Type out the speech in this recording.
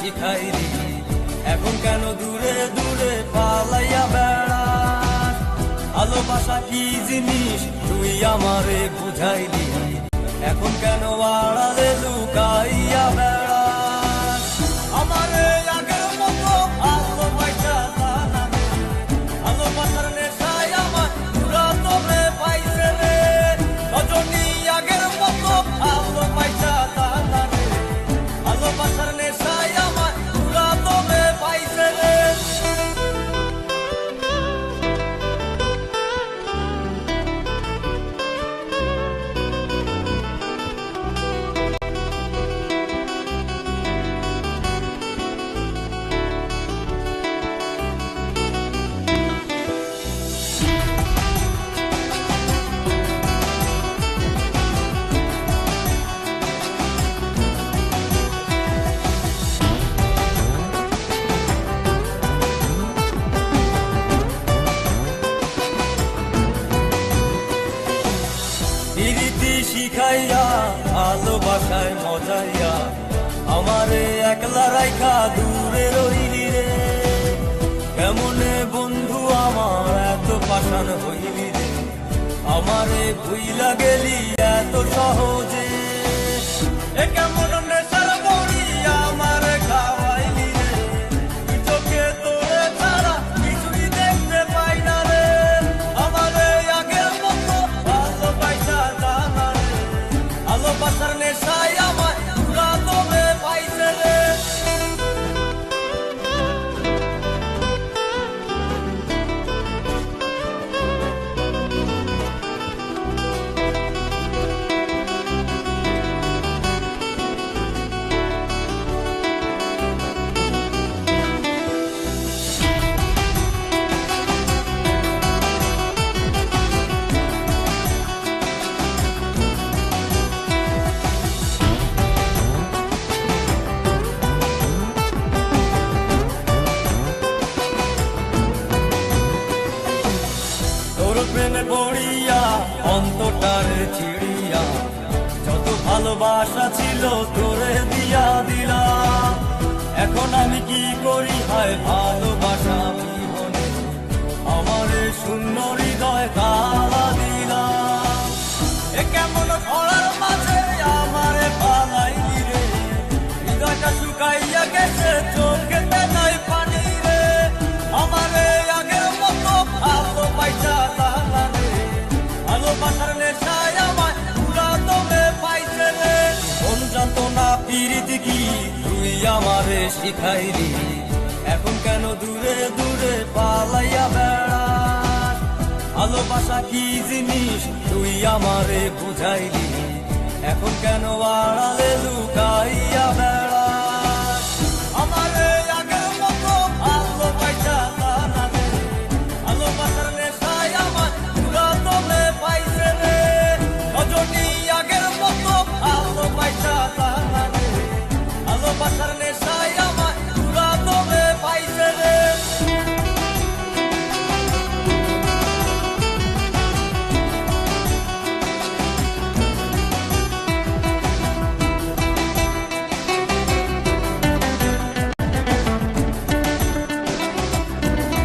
শিখাইলি, এখন কেন দূরে দূরে পালাইয়া বেড়াস? ভালোবাসা কি জিনিস তুই আমারে বুঝাইলি, এখন কেন আড়ালে লুকাইয়া বেড়াস? আমারে আগের মতো ভালোবাসা জানা রে, ভালোবাসার নেশায় আমার পুরা তোরে পাইছে রে। রজনী আগের মতো ভালোবাসা জানা রে, ভালোবাসার নেশায় আমার পুরা তোরে পাইছে রে। প্রীতি শিখাইয়া ভালোবাসায় মজাইয়া আমারে একলা রাইখা দূরে রইলি রে। কেমনে বন্ধু আমার এত পাষাণ হইলি রে, আমারে ভুইলা গেলি এত সহজে। এ কেমন নেশার বড়ি আমারে খাওয়াইলি রে, তুই চোখে তোরে ছাড়া কিছুই দেখতে পাই না রে। আমারে আগের মতো ভালোবাসা জানা রে, ভালোবাসার নেশায় আমার পুরা তোরে পাইছে রে। প্রেমে পড়িয়া অন্তটারে চিড়িয়া যত ভালোবাসা ছিল তোরে দিয়া দিলাম। এখন আমি কি করি হায় ভালোবাসা জীবনে আমারে শূন্য হৃদয় তালা দিলাম। এ কেমন ধরার মাঝে আমারে পালাইলি রে, হৃদয়টা শুকাইয়া গেছে চোখেতে নাই পানি রে। আমারে আগের মতো ভালোবাসা জানা রে, ভালোবাসার নেশায় আমার পুরা তোরে পাইছে রে। কোন যন্ত্রণা প্রীতি কি তুই আমারে শিখাইলি, এখন কেন দূরে দূরে পালাইয়া বেড়াস? ভালোবাসা কি জিনিস তুই আমারে বুঝাইলি, এখন কেন আড়ালে লুকাইয়া বেড়াস?